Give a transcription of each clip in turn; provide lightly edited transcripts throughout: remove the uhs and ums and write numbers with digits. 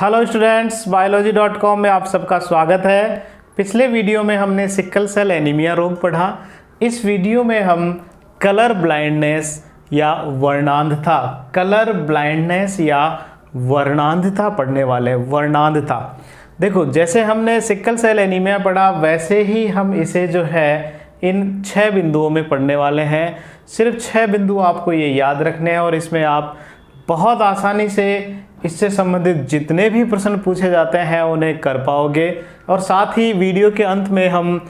Hello students, biology.com में आप सबका स्वागत है। पिछले वीडियो में हमने सिकल सेल एनीमिया रोग पढ़ा। इस वीडियो में हम कलर ब्लाइंडनेस या वर्णांधता पढ़ने वाले हैं। वर्णांधता, देखो जैसे हमने सिकल सेल एनीमिया पढ़ा वैसे ही हम इसे जो है इन 6 बिंदुओं में पढ़ने वाले हैं। सिर्फ 6 बिंदु आपको ये याद रखने हैं और इसमें आप बहुत आसानी से इससे संबंधित जितने भी प्रश्न पूछे जाते हैं उन्हें कर पाओगे। और साथ ही वीडियो के अंत में हम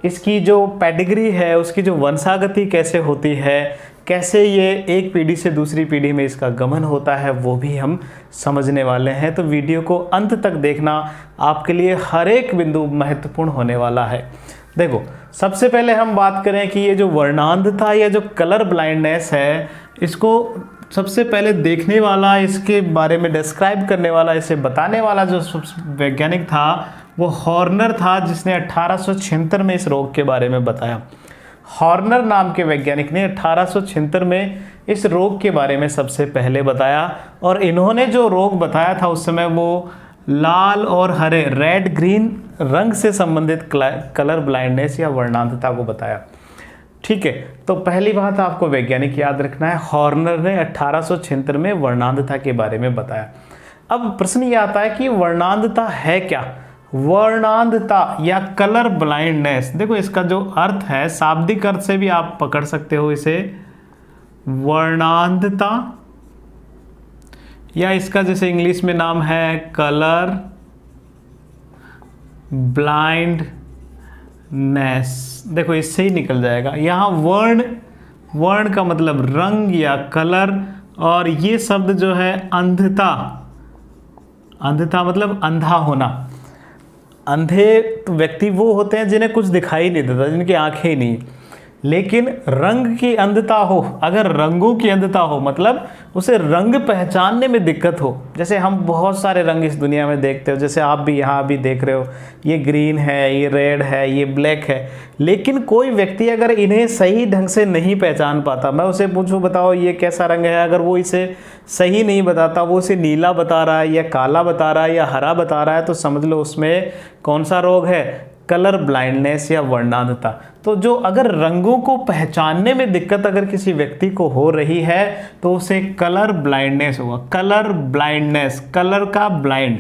इसकी जो पेडिग्री है, उसकी जो वंशागति कैसे होती है, कैसे ये एक पीढ़ी से दूसरी पीढ़ी में इसका गमन होता है, वो भी हम समझने वाले हैं। तो वीडियो को अंत तक देखना, आपके लिए हर एक बिंदु महत्वपूर्ण होने वाला है। देखो, सबसे पहले हम बात करें कि ये जो वर्णांधता या जो कलर ब्लाइंडनेस है, इसको सबसे पहले देखने वाला, इसके बारे में डिस्क्राइब करने वाला, इसे बताने वाला जो वैज्ञानिक था वो हॉर्नर था, जिसने 1876 में इस रोग के बारे में बताया। हॉर्नर नाम के वैज्ञानिक ने 1876 में इस रोग के बारे में सबसे पहले बताया। और इन्होंने जो रोग बताया था उस समय वो लाल और हरे, रेड ग्रीन रंग से संबंधित कलर ब्लाइंडनेस या वर्णांधता को बताया। ठीक है, तो पहली बात आपको वैज्ञानिक याद रखना है, हॉर्नर ने 1876 में वर्णांधता के बारे में बताया। अब प्रश्न ये आता है कि वर्णांधता है क्या? वर्णांधता या कलर ब्लाइंडनेस, देखो इसका जो अर्थ है, शाब्दिक अर्थ से भी आप पकड़ सकते हो इसे। वर्णांधता या इसका जैसे इंग्लिश में नाम है कलर ब्लाइंडनेस, देखो इससे ही निकल जाएगा। यहाँ वर्ण का मतलब रंग या कलर, और ये शब्द जो है अंधता मतलब अंधा होना। अंधे व्यक्ति वो होते हैं जिन्हें कुछ दिखाई नहीं देता, जिनकी आंखें ही नहीं। लेकिन रंग की अंधता हो, अगर रंगों की अंधता हो मतलब उसे रंग पहचानने में दिक्कत हो। जैसे हम बहुत सारे रंग इस दुनिया में देखते हो, जैसे आप भी यहाँ भी देख रहे हो, ये ग्रीन है, ये रेड है, ये ब्लैक है। लेकिन कोई व्यक्ति अगर इन्हें सही ढंग से नहीं पहचान पाता, मैं उसे पूछूं बताओ ये कैसा रंग है, अगर वो इसे सही नहीं बताता, वो इसे नीला बता रहा है या काला बता रहा है या हरा बता रहा है, तो समझ लो उसमें कौन सा रोग है? कलर ब्लाइंडनेस या वर्णांधता। तो जो अगर रंगों को पहचानने में दिक्कत अगर किसी व्यक्ति को हो रही है तो उसे कलर ब्लाइंडनेस होगा। कलर ब्लाइंडनेस, कलर का ब्लाइंड,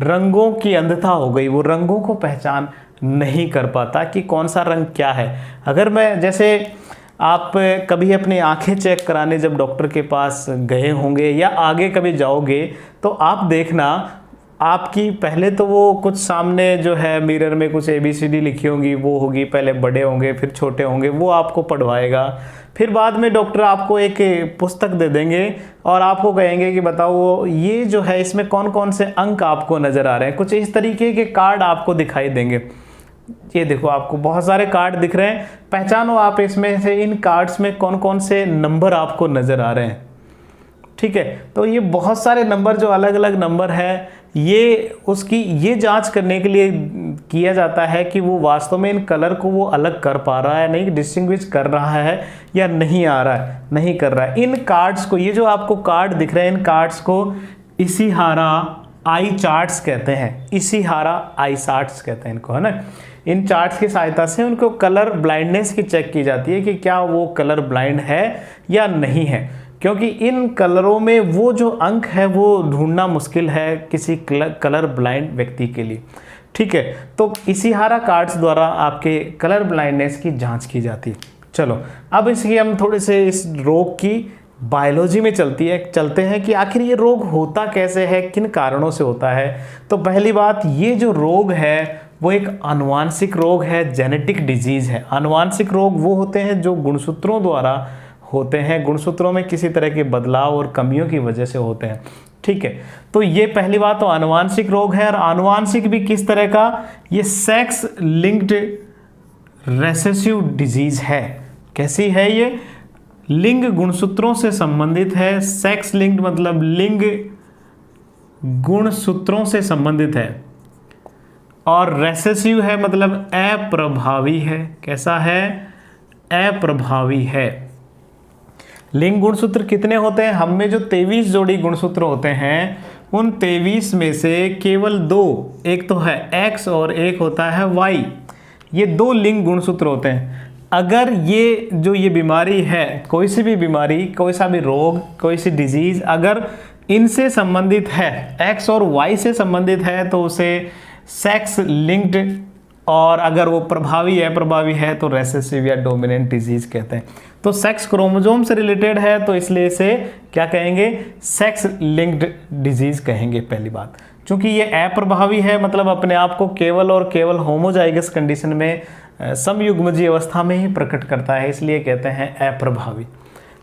रंगों की अंधता हो गई, वो रंगों को पहचान नहीं कर पाता कि कौन सा रंग क्या है। अगर मैं जैसे आप कभी अपनी आंखें चेक कराने जब डॉक्टर के पास गए होंगे या आगे कभी जाओगे, तो आप देखना आपकी पहले तो वो कुछ सामने जो है मिरर में कुछ ABCD लिखी होंगी, वो होगी, पहले बड़े होंगे फिर छोटे होंगे, वो आपको पढ़वाएगा। फिर बाद में डॉक्टर आपको एक पुस्तक दे देंगे और आपको कहेंगे कि बताओ ये जो है इसमें कौन कौन से अंक आपको नज़र आ रहे हैं। कुछ इस तरीके के कार्ड आपको दिखाई देंगे। ये देखो आपको बहुत सारे कार्ड दिख रहे हैं, पहचानो आप इसमें से इन कार्ड्स में कौन कौन से नंबर आपको नज़र आ रहे हैं। ठीक है, तो ये बहुत सारे नंबर जो अलग अलग नंबर है, ये उसकी ये जांच करने के लिए किया जाता है कि वो वास्तव में इन कलर को वो अलग कर पा रहा है, नहीं डिस्टिंग्विश कर रहा है या नहीं आ रहा है, नहीं कर रहा है। इन कार्ड्स को, ये जो आपको कार्ड दिख रहे हैं, इन कार्ड्स को इशिहारा आई चार्ट्स कहते हैं। इशिहारा आई चार्ट्स कहते हैं इनको, है ना। इन चार्ट्स की सहायता से उनको कलर ब्लाइंडनेस की चेक की जाती है कि क्या वो कलर ब्लाइंड है या नहीं है, क्योंकि इन कलरों में वो जो अंक है वो ढूंढना मुश्किल है किसी कलर ब्लाइंड व्यक्ति के लिए। ठीक है, तो इशिहारा कार्ड्स द्वारा आपके कलर ब्लाइंडनेस की जांच की जाती है। चलो अब इसकी हम थोड़े से इस रोग की बायोलॉजी में चलते हैं कि आखिर ये रोग होता कैसे है, किन कारणों से होता है। तो पहली बात, ये जो रोग है वो एक आनुवांशिक रोग है, जेनेटिक डिजीज है। आनुवांशिक रोग वो होते हैं जो गुणसूत्रों द्वारा होते हैं, गुणसूत्रों में किसी तरह के बदलाव और कमियों की वजह से होते हैं। ठीक है, तो ये पहली बात तो आनुवांशिक रोग है। और आनुवांशिक भी किस तरह का? ये सेक्स लिंक्ड रेसेसिव डिजीज है। कैसी है ये? लिंग गुणसूत्रों से संबंधित है। सेक्स लिंक्ड मतलब लिंग गुणसूत्रों से संबंधित है, और रेसेसिव है मतलब अप्रभावी है। कैसा है? अप्रभावी है। लिंग गुणसूत्र कितने होते हैं? हम में जो 23 जोड़ी गुणसूत्र होते हैं उन 23 में से केवल 2, एक तो है X और एक होता है Y, ये 2 लिंग गुणसूत्र होते हैं। अगर ये जो ये बीमारी है, कोई सी भी बीमारी, कोई सा भी रोग, कोई सी डिजीज अगर इनसे संबंधित है, X और Y से संबंधित है, तो उसे सेक्स लिंक्ड, और अगर वो प्रभावी है तो रेसेसिव या डोमिनेंट डिजीज कहते हैं। तो सेक्स क्रोमोसोम से रिलेटेड है तो इसलिए इसे क्या कहेंगे, सेक्स लिंक्ड डिजीज कहेंगे पहली बात। क्योंकि ये अप्रभावी है, मतलब अपने आप को केवल और केवल होमोजाइगस कंडीशन में समयुग्मजीय अवस्था में ही प्रकट करता है, इसलिए कहते हैं अप्रभावी।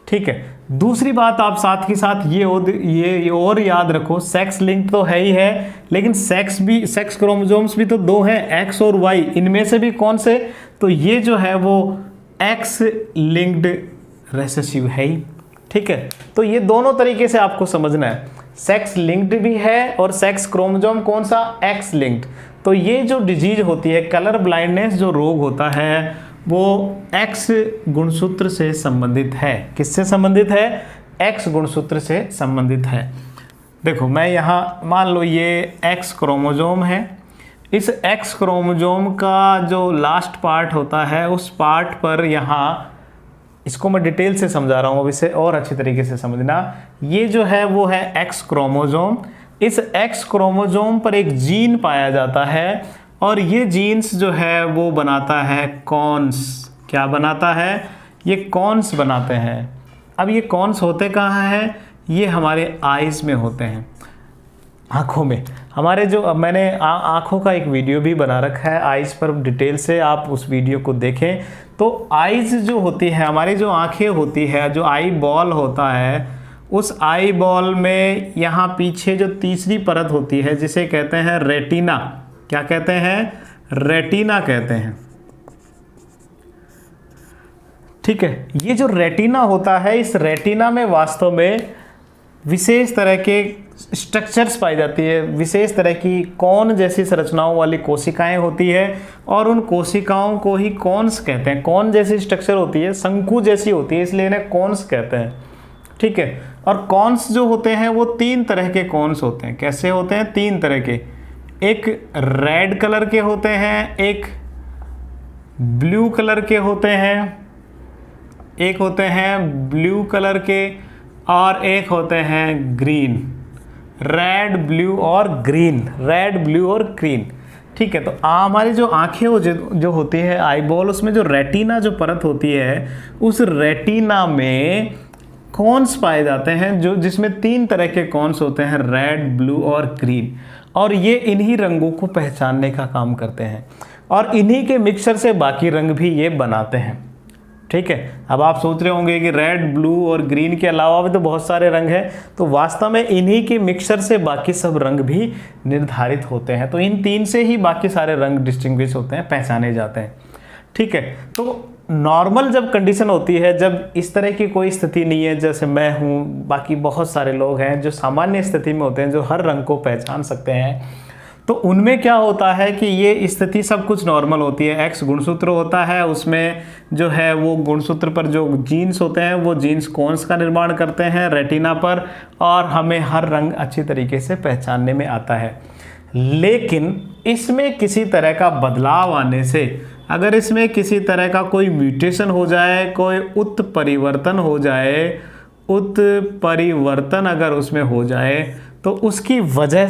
ठीक है। दूसरी बात आप साथ ही साथ ये और याद रखो, सेक्स लिंक तो है ही है, लेकिन सेक्स क्रोमोसोम्स भी तो 2 हैं, X और Y। इनमें से भी कौन से, तो ये जो है वो X लिंक्ड रेसेसिव है ही। ठीक है। तो ये दोनों तरीके से आपको समझना है, सेक्स लिंक्ड भी है और सेक्स क्रोमोसोम कौन सा, X लिंक्ड। तो ये जो डिजीज होती है, कलर ब्लाइंडनेस जो रोग होता है, वो X गुणसूत्र से संबंधित है। किससे संबंधित है, X गुणसूत्र से संबंधित है। देखो मैं यहाँ मान लो ये X क्रोमोसोम है, इस X क्रोमोसोम का जो लास्ट पार्ट होता है उस पार्ट पर यहाँ, इसको मैं डिटेल से समझा रहा हूँ, अब इसे और अच्छी तरीके से समझना। ये जो है वो है X क्रोमोसोम, इस X क्रोमोसोम पर एक जीन पाया जाता है और ये जीन्स जो है वो बनाता है कॉन्स। क्या बनाता है, ये कॉन्स बनाते हैं। अब ये कॉन्स होते कहाँ हैं, ये हमारे आइज़ में होते हैं, आँखों में। हमारे जो, अब मैंने आँखों का एक वीडियो भी बना रखा है आइज़ पर, डिटेल से आप उस वीडियो को देखें। तो आइज़ जो होती है, हमारी जो आँखें होती है, जो आई बॉल होता है, उस आई बॉल में यहाँ पीछे जो तीसरी परत होती है जिसे कहते हैं रेटिना। क्या कहते हैं, रेटिना कहते हैं। ठीक है। ये जो रेटिना होता है, इस रेटिना में वास्तव में विशेष तरह के स्ट्रक्चर्स पाई जाती है, विशेष तरह की कॉन जैसी संरचनाओं वाली कोशिकाएं होती है, और उन कोशिकाओं को ही कॉन्स कहते हैं। कॉन जैसी स्ट्रक्चर होती है, शंकु जैसी होती है, इसलिए इन्हें कॉन्स कहते हैं। ठीक है। और कॉन्स जो होते हैं वो 3 तरह के कॉन्स होते हैं। कैसे होते हैं, 3 तरह के। एक रेड कलर के होते हैं, एक ब्लू कलर के होते हैं, एक होते हैं ब्लू कलर के, और एक होते हैं ग्रीन। रेड, ब्लू और ग्रीन, रेड, ब्लू और ग्रीन। ठीक है। तो हमारी जो आंखें जो होती है आईबॉल, उसमें जो रेटिना जो परत होती है, उस रेटिना में कॉन्स पाए जाते हैं, जो जिसमें 3 तरह के कॉन्स होते हैं, रेड, ब्लू और ग्रीन। और ये इन्हीं रंगों को पहचानने का काम करते हैं, और इन्हीं के मिक्सचर से बाकी रंग भी ये बनाते हैं। ठीक है। अब आप सोच रहे होंगे कि रेड, ब्लू और ग्रीन के अलावा भी तो बहुत सारे रंग हैं, तो वास्तव में इन्हीं के मिक्सचर से बाकी सब रंग भी निर्धारित होते हैं। तो इन 3 से ही बाकी सारे रंग डिस्टिंग्विश होते हैं, पहचाने जाते हैं। ठीक है। तो नॉर्मल जब कंडीशन होती है, जब इस तरह की कोई स्थिति नहीं है, जैसे मैं हूँ, बाकी बहुत सारे लोग हैं जो सामान्य स्थिति में होते हैं, जो हर रंग को पहचान सकते हैं, तो उनमें क्या होता है कि ये स्थिति सब कुछ नॉर्मल होती है। X गुणसूत्र होता है, उसमें जो है वो गुणसूत्र पर जो जीन्स होते हैं, वो जीन्स कॉन्स का निर्माण करते हैं रेटिना पर, और हमें हर रंग अच्छी तरीके से पहचानने में आता है। लेकिन इसमें किसी तरह का बदलाव आने से, अगर इसमें किसी तरह का कोई म्यूटेशन हो जाए, कोई उत्परिवर्तन हो जाए, उत्परिवर्तन अगर उसमें हो जाए, तो उसकी वजह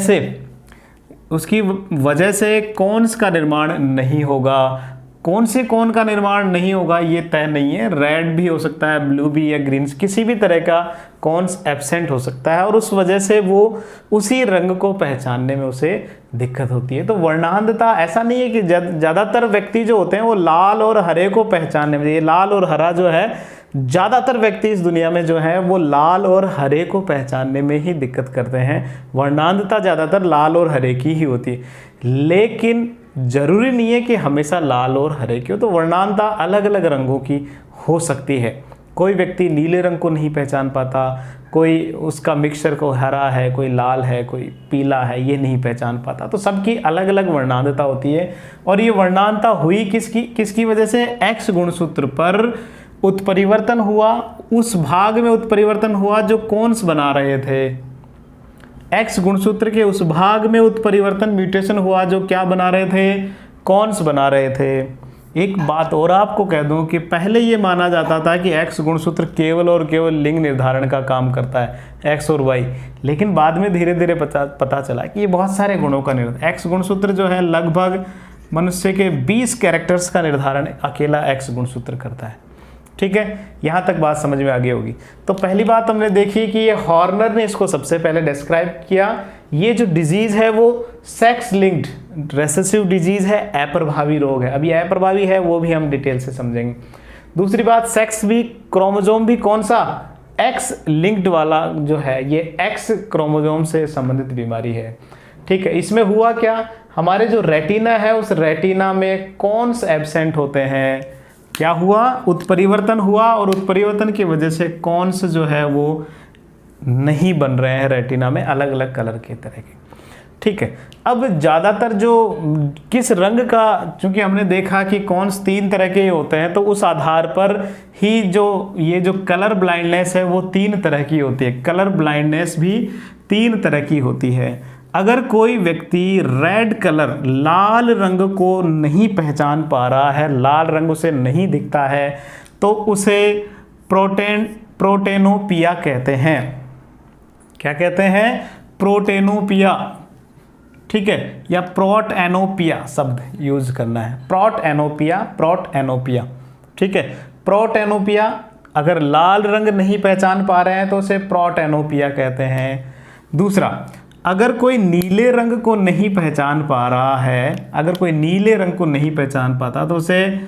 से कॉन्स का निर्माण नहीं होगा। कौन से कॉन का निर्माण नहीं होगा ये तय नहीं है। रेड भी हो सकता है, ब्लू भी या ग्रीन, किसी भी तरह का कॉन्स एब्सेंट हो सकता है, और उस वजह से वो उसी रंग को पहचानने में उसे दिक्कत होती है। तो वर्णांधता ऐसा नहीं है कि ज़्यादातर व्यक्ति जो होते हैं वो लाल और हरे को पहचानने में, ये लाल और हरा जो है, ज़्यादातर व्यक्ति इस दुनिया में जो है वो लाल और हरे को पहचानने में ही दिक्कत करते हैं। वर्णांधता ज़्यादातर लाल और हरे की ही होती है, लेकिन ज़रूरी नहीं है कि हमेशा लाल और हरे की हो। तो वर्णांधता अलग अलग रंगों की हो सकती है। कोई व्यक्ति नीले रंग को नहीं पहचान पाता, कोई उसका मिक्सचर को हरा है, कोई लाल है, कोई पीला है, ये नहीं पहचान पाता। तो सबकी अलग अलग वर्णांधता होती है। और ये वर्णांधता हुई किसकी वजह से? एक्स गुणसूत्र पर उत्परिवर्तन हुआ, उस भाग में उत्परिवर्तन हुआ जो कॉन्स बना रहे थे। एक्स गुणसूत्र के उस भाग में उत्परिवर्तन म्यूटेशन हुआ जो क्या बना रहे थे, कॉन्स बना रहे थे। एक बात और आपको कह दूं कि पहले ये माना जाता था कि एक्स गुणसूत्र केवल और केवल लिंग निर्धारण का काम करता है, एक्स और वाई, लेकिन बाद में धीरे धीरे पता चला कि ये बहुत सारे गुणों का निर्धारण, एक्स गुणसूत्र जो है लगभग मनुष्य के 20 कैरेक्टर्स का निर्धारण अकेला एक्स गुणसूत्र करता है। ठीक है, यहाँ तक बात समझ में आ गई होगी। तो पहली बात हमने देखी कि ये हॉर्नर ने इसको सबसे पहले डिस्क्राइब किया। ये जो डिजीज़ है वो सेक्स लिंक्ड रेसेसिव डिजीज़ है, अप्रभावी रोग है। अभी अप्रभावी है वो भी हम डिटेल से समझेंगे। दूसरी बात, सेक्स भी, क्रोमोजोम भी कौन सा, एक्स लिंक्ड वाला जो है, ये एक्स क्रोमोजोम से संबंधित बीमारी है। ठीक है, इसमें हुआ क्या, हमारे जो रेटिना है उस रेटिना में कॉन्स एब्सेंट होते हैं। क्या हुआ, उत्परिवर्तन हुआ और उत्परिवर्तन की वजह से कॉन्स जो है वो नहीं बन रहे हैं रेटिना में, अलग अलग कलर के तरह के। ठीक है, अब ज़्यादातर जो किस रंग का, चूंकि हमने देखा कि कॉन्स 3 तरह के होते हैं, तो उस आधार पर ही ये जो कलर ब्लाइंडनेस है वो 3 तरह की होती है। कलर ब्लाइंडनेस भी 3 तरह की होती है। अगर कोई व्यक्ति रेड कलर, लाल रंग को नहीं पहचान पा रहा है, लाल रंग उसे नहीं दिखता है, तो उसे प्रोटेनोपिया कहते हैं। क्या कहते हैं, प्रोटेनोपिया। ठीक है, या प्रोटएनोपिया शब्द यूज करना है, प्रोटएनोपिया। ठीक है, प्रोटेनोपिया, अगर लाल रंग नहीं पहचान पा रहे हैं तो उसे प्रोटेनोपिया कहते हैं। दूसरा, अगर कोई नीले रंग को नहीं पहचान पा रहा है, अगर कोई नीले रंग को नहीं पहचान पाता तो उसे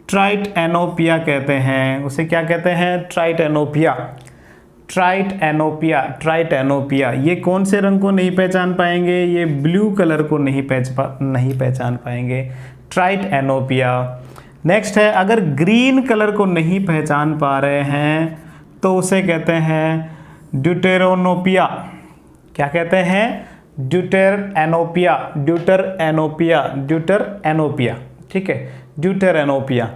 ट्राइटेनोपिया कहते हैं। उसे क्या कहते हैं, ट्राइटेनोपिया। ये कौन से रंग को नहीं पहचान पाएंगे, ये ब्लू कलर को नहीं पहचान पाएंगे, ट्राइटेनोपिया। नेक्स्ट है, अगर ग्रीन कलर को नहीं पहचान पा रहे हैं तो उसे कहते हैं ड्यूटेरोनोपिया। क्या कहते हैं, ड्यूटेरेनोपिया। ठीक है, ड्यूटेरेनोपिया।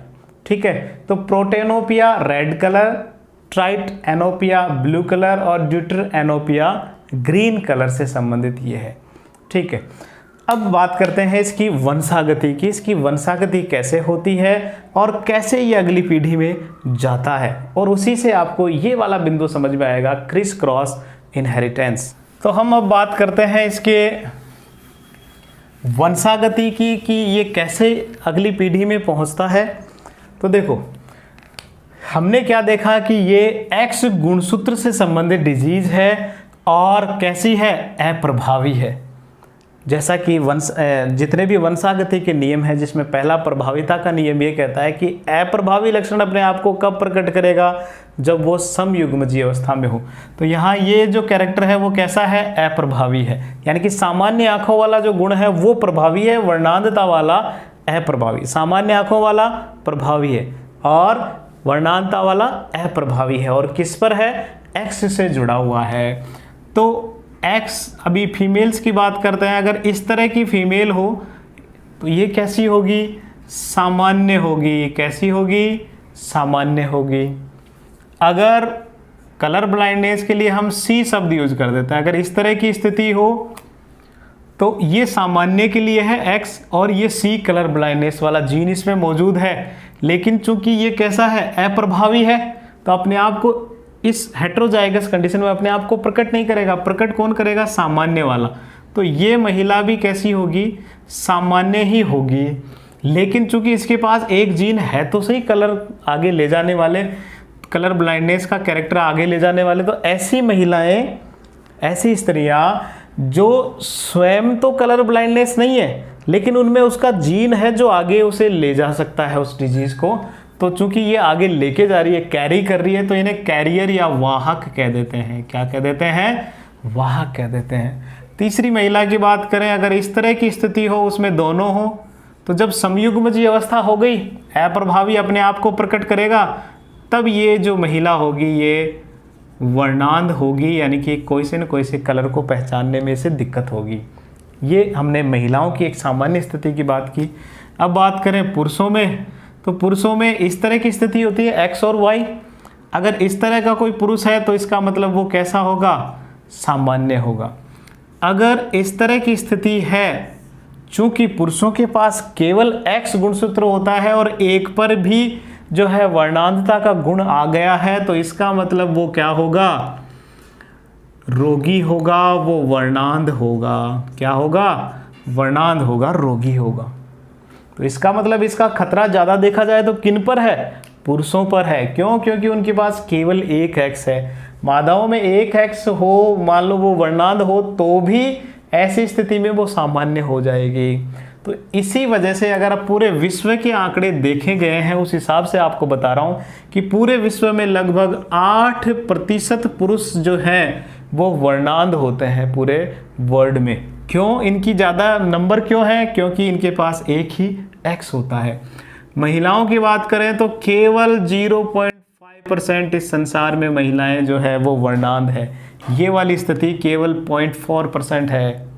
ठीक है, तो प्रोटेनोपिया रेड कलर, ट्राइटेनोपिया ब्लू कलर और ड्यूटेरेनोपिया ग्रीन कलर से संबंधित ये है। ठीक है, अब बात करते हैं इसकी वंशागति की। इसकी वंशागति कैसे होती है और कैसे ये अगली पीढ़ी में जाता है, और उसी से आपको ये वाला बिंदु समझ में आएगा, क्रिस क्रॉस इनहेरिटेंस। तो हम अब बात करते हैं इसके वंशागति की कि ये कैसे अगली पीढ़ी में पहुंचता है। तो देखो, हमने क्या देखा कि ये एक्स गुणसूत्र से संबंधित डिजीज है और कैसी है, अप्रभावी है। जैसा कि जितने भी वंशागति के नियम हैं, जिसमें पहला प्रभाविता का नियम ये कहता है कि अप्रभावी लक्षण अपने आप को कब प्रकट करेगा, जब वो समयुग्मजीय अवस्था में हो। तो यहाँ ये जो कैरेक्टर है वो कैसा है, अप्रभावी है। यानी कि सामान्य आंखों वाला जो गुण है वो प्रभावी है, वर्णांधता वाला अप्रभावी। सामान्य आंखों वाला प्रभावी है और वर्णांधता वाला अप्रभावी है। और किस पर है, एक्स से जुड़ा हुआ है। तो एक्स, अभी फीमेल्स की बात करते हैं। अगर इस तरह की फीमेल हो तो ये कैसी होगी, सामान्य होगी। कैसी होगी, सामान्य होगी। अगर कलर ब्लाइंडनेस के लिए हम सी शब्द यूज कर देते हैं, अगर इस तरह की स्थिति हो तो ये सामान्य के लिए है एक्स, और ये सी कलर ब्लाइंडनेस वाला जीन इसमें मौजूद है। लेकिन चूंकि ये कैसा है, अप्रभावी है, तो अपने आप को इस हेटेरोजाइगस कंडीशन में अपने आप को प्रकट नहीं करेगा। प्रकट कौन करेगा, सामान्य वाला। तो ये महिला भी कैसी होगी, सामान्य ही होगी। लेकिन चूंकि इसके पास एक जीन है तो सही, कलर आगे ले जाने वाले, कलर ब्लाइंडनेस का कैरेक्टर आगे ले जाने वाले, तो ऐसी महिलाएं, ऐसी स्त्रियां जो स्वयं तो कलर ब्लाइंडनेस नहीं है लेकिन उनमें उसका जीन है जो आगे उसे ले जा सकता है उस डिजीज को, तो चूंकि ये आगे लेके जा रही है, कैरी कर रही है, तो इन्हें कैरियर या वाहक कह देते हैं। क्या कह देते हैं, वाहक कह देते हैं। तीसरी महिला की बात करें, अगर इस तरह की स्थिति हो, उसमें दोनों हो, तो जब समयुग्मजीय अवस्था हो गई, अप्रभावी अपने आप को प्रकट करेगा, तब ये जो महिला होगी ये वर्णांध होगी, यानी कि कोई से न कोई से कलर को पहचानने में से दिक्कत होगी। ये हमने महिलाओं की एक सामान्य स्थिति की बात की। अब बात करें पुरुषों में, तो पुरुषों में इस तरह की स्थिति होती है, एक्स और वाई। अगर इस तरह का कोई पुरुष है तो इसका मतलब वो कैसा होगा, सामान्य होगा। अगर इस तरह की स्थिति है, चूंकि पुरुषों के पास केवल X गुणसूत्र होता है और एक पर भी जो है वर्णांधता का गुण आ गया है, तो इसका मतलब वो क्या होगा, रोगी होगा, वो वर्णांध होगा। क्या होगा, वर्णांध होगा, रोगी होगा। तो इसका मतलब इसका खतरा ज़्यादा देखा जाए तो किन पर है, पुरुषों पर है। क्यों, क्योंकि उनके पास केवल एक X है। मादाओं में एक X हो, मान लो वो वर्णांध हो, तो भी ऐसी स्थिति में वो सामान्य हो जाएगी। तो इसी वजह से अगर आप पूरे विश्व के आंकड़े देखे गए हैं, उस हिसाब से आपको बता रहा हूँ कि पूरे विश्व में लगभग 8% पुरुष जो हैं वो वर्णांध होते हैं पूरे वर्ल्ड में। क्यों, इनकी ज़्यादा नंबर क्यों है, क्योंकि इनके पास एक ही X होता है। महिलाओं की बात करें तो केवल 0.5% इस संसार में महिलाएं जो है वो वर्णांध है। ये वाली स्थिति केवल 0.4% है।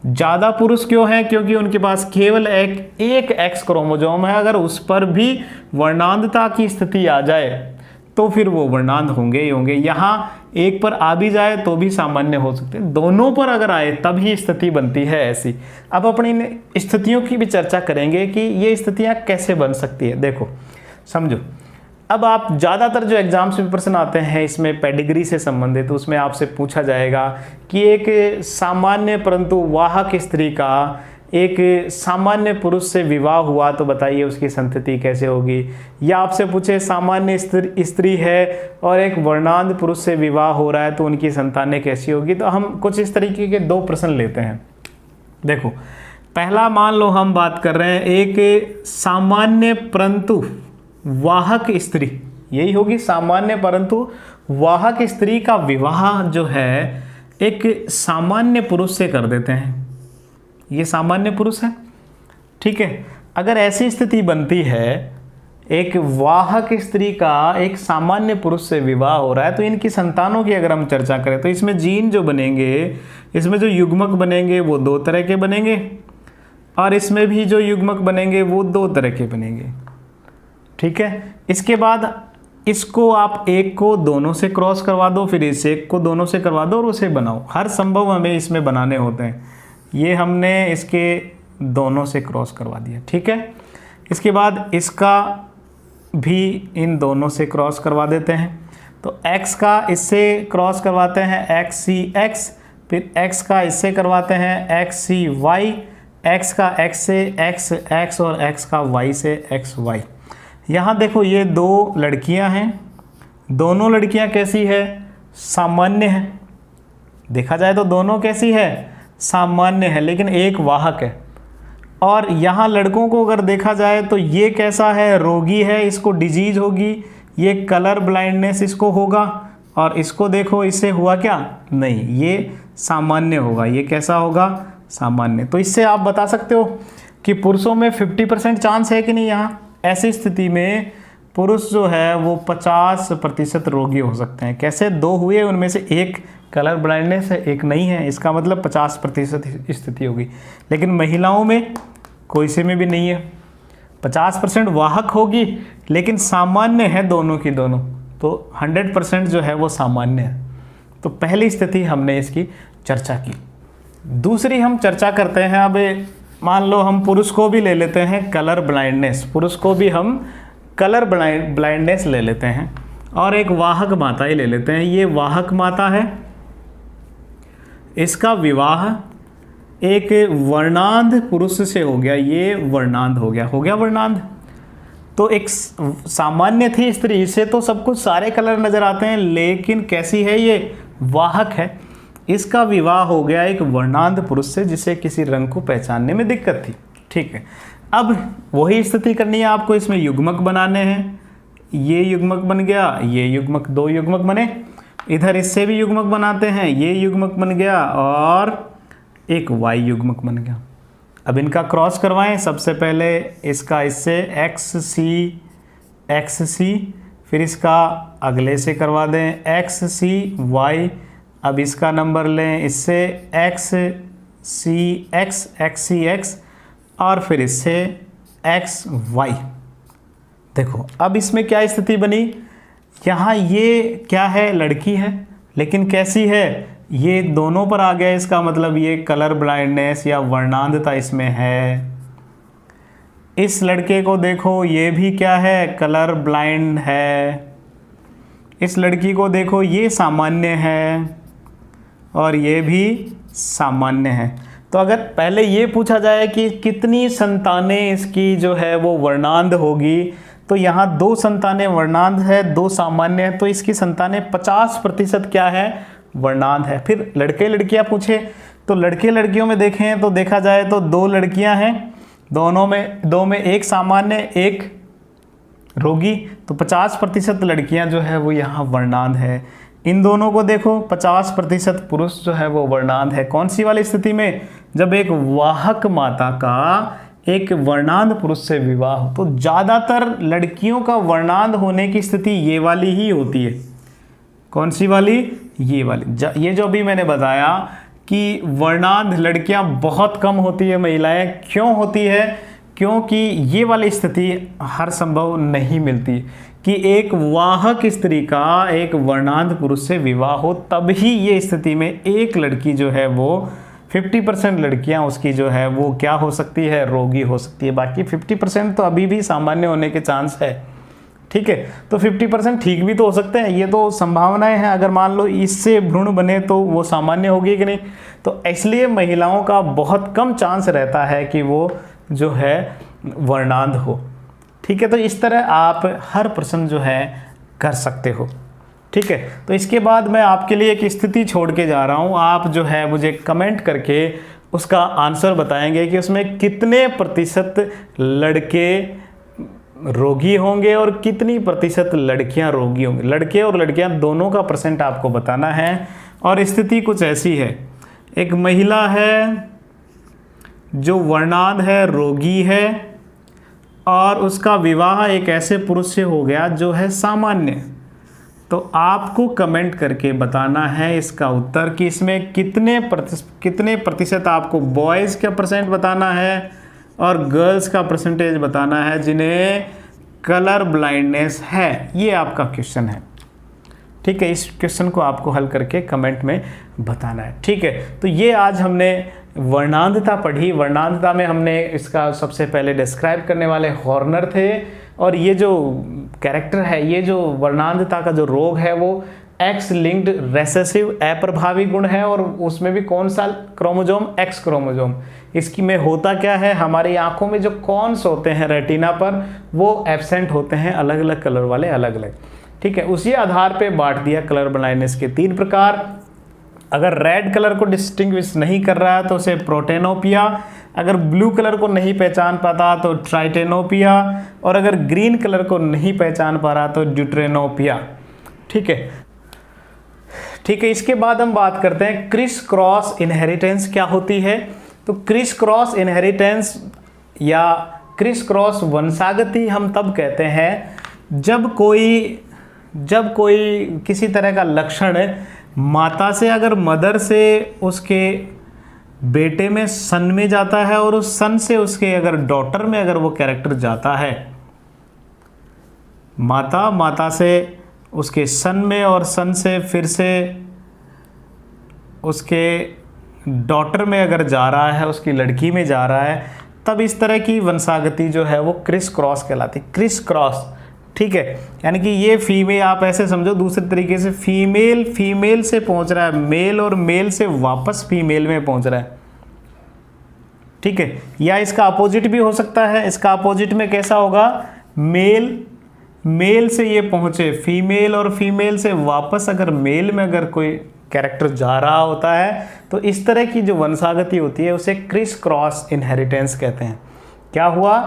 ज़्यादा पुरुष क्यों हैं, क्योंकि उनके पास केवल एक X क्रोमोसोम है। अगर उस पर भी वर्णांधता की स्थिति आ जाए तो फिर वो वर्णांध होंगे ही होंगे। यहाँ एक पर आ भी जाए तो भी सामान्य हो सकते हैं, दोनों पर अगर आए तभी स्थिति बनती है ऐसी। अब अपनी इन स्थितियों की भी चर्चा करेंगे कि ये स्थितियाँ कैसे बन सकती है। देखो समझो, अब आप ज़्यादातर जो एग्जाम्स में प्रश्न आते हैं इसमें पेडिग्री से संबंधित, तो उसमें आपसे पूछा जाएगा कि एक सामान्य परंतु वाहक स्त्री का एक सामान्य पुरुष से विवाह हुआ तो बताइए उसकी संतति कैसे होगी। या आपसे पूछे सामान्य स्त्री है और एक वर्णांध पुरुष से विवाह हो रहा है तो उनकी संतानें कैसी होगी। तो हम कुछ इस तरीके के दो प्रश्न लेते हैं। देखो, पहला मान लो हम बात कर रहे हैं एक सामान्य परंतु वाहक स्त्री, यही होगी सामान्य परंतु वाहक स्त्री का विवाह जो है एक सामान्य पुरुष से कर देते हैं। ये सामान्य पुरुष है, ठीक है। अगर ऐसी स्थिति बनती है, एक वाहक स्त्री का एक सामान्य पुरुष से विवाह हो रहा है, तो इनकी संतानों की अगर हम चर्चा करें तो इसमें जीन जो बनेंगे, इसमें जो युग्मक बनेंगे वो दो तरह के बनेंगे और इसमें भी जो युग्मक बनेंगे वो दो तरह के बनेंगे, ठीक है। इसके बाद इसको आप एक को दोनों से क्रॉस करवा दो, फिर इस एक को दोनों से करवा दो और उसे बनाओ। हर संभव हमें इसमें बनाने होते हैं। ये हमने इसके दोनों से क्रॉस करवा दिया, ठीक है। इसके बाद इसका भी इन दोनों से क्रॉस करवा देते हैं। तो x का इससे क्रॉस करवाते हैं XCX, फिर x का इससे करवाते हैं XCY, x का x से XX और x का y से XY। यहाँ देखो ये दो लड़कियाँ हैं, दोनों लड़कियाँ कैसी है, सामान्य है। देखा जाए तो दोनों कैसी है, सामान्य है, लेकिन एक वाहक है। और यहाँ लड़कों को अगर देखा जाए तो ये कैसा है, रोगी है, इसको डिजीज होगी, ये कलर ब्लाइंडनेस इसको होगा। और इसको देखो, इससे हुआ क्या, नहीं, ये सामान्य होगा। ये कैसा होगा, सामान्य। तो इससे आप बता सकते हो कि पुरुषों में 50% चांस है कि नहीं। यहाँ ऐसी स्थिति में पुरुष जो है वो 50% रोगी हो सकते हैं। कैसे, दो हुए, उनमें से एक कलर ब्लाइंडनेस है, एक नहीं है, इसका मतलब 50% स्थिति होगी। लेकिन महिलाओं में कोई से में भी नहीं है, 50% वाहक होगी लेकिन सामान्य है दोनों की दोनों, तो 100% जो है वो सामान्य है। तो पहली स्थिति हमने इसकी चर्चा की। दूसरी हम चर्चा करते हैं, अब मान लो हम पुरुष को भी ले लेते हैं कलर ब्लाइंडनेस, पुरुष को भी हम कलर ब्लाइंडनेस ले लेते हैं और एक वाहक माता ही ले लेते हैं। ये वाहक माता है, इसका विवाह एक वर्णांध पुरुष से हो गया, ये वर्णांध हो गया वर्णांध। तो एक सामान्य थी स्त्री, इसे तो सब कुछ सारे कलर नजर आते हैं, लेकिन कैसी है, ये वाहक है। इसका विवाह हो गया एक वर्णांध पुरुष से जिसे किसी रंग को पहचानने में दिक्कत थी, ठीक है। अब वही स्थिति करनी है आपको, इसमें युग्मक बनाने हैं। ये युग्मक बन गया, ये युग्मक, दो युग्मक बने। इधर इससे भी युग्मक बनाते हैं, ये युग्मक बन गया और एक Y युग्मक बन गया। अब इनका क्रॉस करवाएं। सबसे पहले इसका इससे XC, फिर इसका अगले से करवा दें XCY। अब इसका नंबर लें, इससे XCX और फिर इससे XY। देखो अब इसमें क्या स्थिति बनी, यहाँ ये क्या है, लड़की है, लेकिन कैसी है, ये दोनों पर आ गया, इसका मतलब ये कलर ब्लाइंडनेस या वर्णांधता इसमें है। इस लड़के को देखो, ये भी क्या है, कलर ब्लाइंड है। इस लड़की को देखो, ये सामान्य है और ये भी सामान्य है। तो अगर पहले ये पूछा जाए कि कितनी संतानें इसकी जो है वो वर्णांध होगी, तो यहाँ 2 संतानें वर्णांध है, 2 सामान्य है, तो इसकी संतानें 50% क्या है, वर्णांध है। फिर लड़के लड़कियाँ पूछे, तो लड़के लड़कियों में देखें तो देखा जाए तो 2 लड़कियाँ हैं, दो में एक सामान्य एक रोगी, तो 50% लड़कियां जो है वो यहाँ वर्णांध है। इन दोनों को देखो, 50% पुरुष जो है वो वर्णांध है। कौन सी वाली स्थिति में, जब एक वाहक माता का एक वर्णांध पुरुष से विवाह हो। तो ज़्यादातर लड़कियों का वर्णांध होने की स्थिति ये वाली ही होती है। कौन सी वाली, ये वाली। ये जो अभी मैंने बताया कि वर्णांध लड़कियां बहुत कम होती है, महिलाएं क्यों होती है, क्योंकि ये वाली स्थिति हर संभव नहीं मिलती कि एक वाहक स्त्री का एक वर्णांध पुरुष से विवाह हो, तभी ये स्थिति में एक लड़की जो है वो 50% लड़कियां उसकी जो है वो क्या हो सकती है, रोगी हो सकती है। बाकी 50% तो अभी भी सामान्य होने के चांस है। ठीक है, तो 50% ठीक भी तो हो सकते हैं, ये तो संभावनाएं हैं। अगर मान लो इससे भ्रूण बने तो वो सामान्य होगी कि नहीं, तो इसलिए महिलाओं का बहुत कम चांस रहता है कि वो जो है वर्णांध हो। ठीक है, तो इस तरह आप हर प्रश्न जो है कर सकते हो। ठीक है, तो इसके बाद मैं आपके लिए एक स्थिति छोड़ के जा रहा हूँ, आप जो है मुझे कमेंट करके उसका आंसर बताएंगे कि उसमें कितने प्रतिशत लड़के रोगी होंगे और कितनी प्रतिशत लड़कियां रोगी होंगी। लड़के और लड़कियां दोनों का परसेंट आपको बताना है। और स्थिति कुछ ऐसी है, एक महिला है जो वर्णांध है, रोगी है, और उसका विवाह एक ऐसे पुरुष से हो गया जो है सामान्य। तो आपको कमेंट करके बताना है इसका उत्तर कि इसमें कितने प्रतिशत आपको बॉयज़ का परसेंट बताना है और गर्ल्स का परसेंटेज बताना है जिन्हें कलर ब्लाइंडनेस है। ये आपका क्वेश्चन है। ठीक है, इस क्वेश्चन को आपको हल करके कमेंट में बताना है। ठीक है, तो ये आज हमने वर्णांधता पढ़ी। वर्णांधता में हमने इसका सबसे पहले डिस्क्राइब करने वाले हॉर्नर थे, और ये जो कैरेक्टर है, ये जो वर्णांधता का जो रोग है वो एक्स लिंक्ड रेसेसिव अप्रभावी गुण है, और उसमें भी कौन सा क्रोमोजोम, एक्स क्रोमोजोम। इसकी में होता क्या है, हमारी आंखों में जो कॉन्स होते हैं रेटिना पर वो एब्सेंट होते हैं, अलग अलग कलर वाले, अलग अलग। ठीक है, उसी आधार पे बांट दिया कलर ब्लाइंडनेस के 3 प्रकार। अगर रेड कलर को डिस्टिंग्विश नहीं कर रहा है तो उसे प्रोटेनोपिया, अगर ब्लू कलर को नहीं पहचान पाता तो ट्राइटेनोपिया, और अगर ग्रीन कलर को नहीं पहचान पा रहा तो ड्यूट्रेनोपिया। ठीक है, ठीक है, इसके बाद हम बात करते हैं क्रिस क्रॉस इनहेरिटेंस क्या होती है। तो क्रिस क्रॉस इनहेरिटेंस या क्रिस क्रॉस वंशागति हम तब कहते हैं जब कोई किसी तरह का लक्षण माता से, अगर मदर से उसके बेटे में सन में जाता है, और उस सन से उसके अगर डॉटर में अगर वो कैरेक्टर जाता है, माता से उसके सन में और सन से फिर से उसके डॉटर में अगर जा रहा है, उसकी लड़की में जा रहा है, तब इस तरह की वंशागति जो है वो क्रिस क्रॉस कहलाती है। क्रिस क्रॉस, ठीक है, यानी कि ये फीमेल, आप ऐसे समझो दूसरे तरीके से, फीमेल से पहुंच रहा है मेल, और मेल से वापस फीमेल में पहुंच रहा है। ठीक है, या इसका अपोजिट भी हो सकता है। इसका अपोजिट में कैसा होगा, मेल से ये पहुंचे फीमेल, और फीमेल से वापस अगर मेल में अगर कोई कैरेक्टर जा रहा होता है, तो इस तरह की जो वंशागति होती है उसे क्रिस क्रॉस इनहेरिटेंस कहते हैं। क्या हुआ,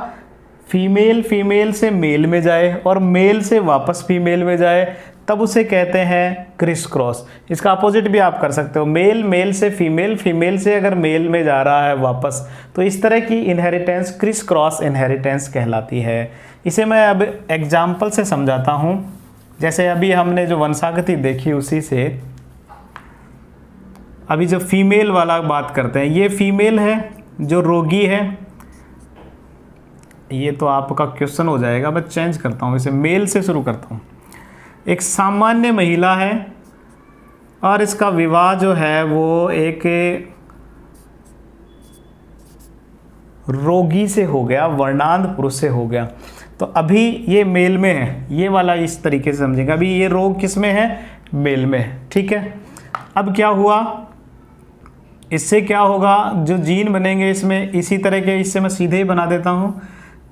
फीमेल से मेल में जाए और मेल से वापस फीमेल में जाए, तब उसे कहते हैं क्रिस क्रॉस। इसका अपोजिट भी आप कर सकते हो, मेल से फीमेल से अगर मेल में जा रहा है वापस, तो इस तरह की इनहेरिटेंस क्रिस क्रॉस इनहेरिटेंस कहलाती है। इसे मैं अब एग्जाम्पल से समझाता हूँ। जैसे अभी हमने जो वंशागति देखी उसी से अभी जो फीमेल वाला बात करते हैं, ये फीमेल है जो रोगी है। ये तो आपका क्वेश्चन हो जाएगा, मैं चेंज करता हूँ, इसे मेल से शुरू करता हूँ। एक सामान्य महिला है और इसका विवाह जो है वो एक रोगी से हो गया, वर्णांध पुरुष से हो गया। तो अभी ये मेल में है, ये वाला इस तरीके से समझेगा। अभी ये रोग किस में है? मेल में है, ठीक है। अब क्या हुआ, इससे क्या होगा, जो जीन बनेंगे इसमें इसी तरह के, इससे मैं सीधे ही बना देता हूँ।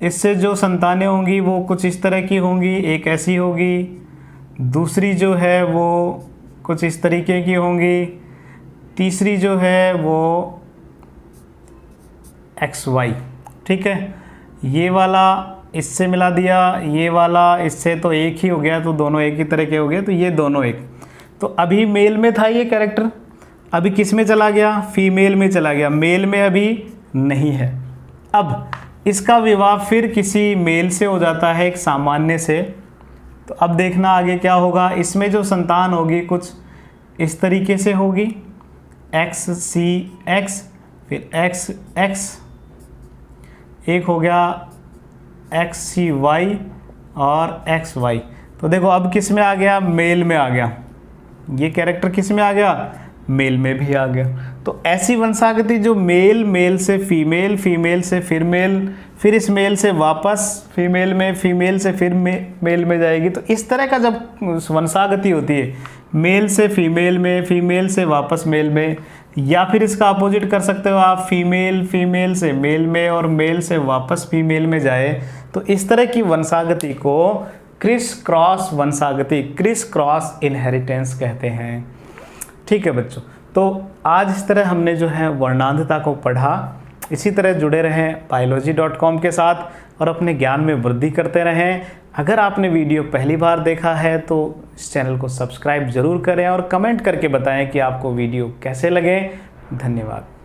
इससे जो संतानें होंगी वो कुछ इस तरह की होंगी, एक ऐसी होगी, दूसरी जो है वो कुछ इस तरीके की होंगी, तीसरी जो है वो XY, ठीक है। ये वाला इससे मिला दिया, ये वाला इससे, तो एक ही हो गया, तो दोनों एक ही तरह के हो गए, तो ये दोनों एक। तो अभी मेल में था ये कैरेक्टर, अभी किस में चला गया? फीमेल में चला गया, मेल में अभी नहीं है। अब इसका विवाह फिर किसी मेल से हो जाता है, एक सामान्य से। तो अब देखना आगे क्या होगा, इसमें जो संतान होगी कुछ इस तरीके से होगी, XCX, फिर XX, एक हो गया XCY और XY। तो देखो अब किस में आ गया? मेल में आ गया। ये कैरेक्टर किस में आ गया? मेल में भी आ गया। तो ऐसी वंशागति जो मेल से फीमेल, फीमेल से फिर मेल, फिर इस मेल से वापस फीमेल में, फीमेल से फिर मेल में जाएगी। तो इस तरह का जब वंशागति होती है, मेल से फीमेल में, फीमेल से वापस मेल में, या फिर इसका अपोजिट कर सकते हो आप, फीमेल से मेल में और मेल से वापस फीमेल में जाए। तो इस तरह की वंशागति को क्रिस क्रॉस वंशागति, क्रिस क्रॉस इनहेरिटेंस कहते हैं, ठीक है बच्चों। तो आज इस तरह हमने जो है वर्णांधता को पढ़ा। इसी तरह जुड़े रहें biology.com के साथ और अपने ज्ञान में वृद्धि करते रहें। अगर आपने वीडियो पहली बार देखा है तो इस चैनल को सब्सक्राइब ज़रूर करें और कमेंट करके बताएं कि आपको वीडियो कैसे लगे। धन्यवाद।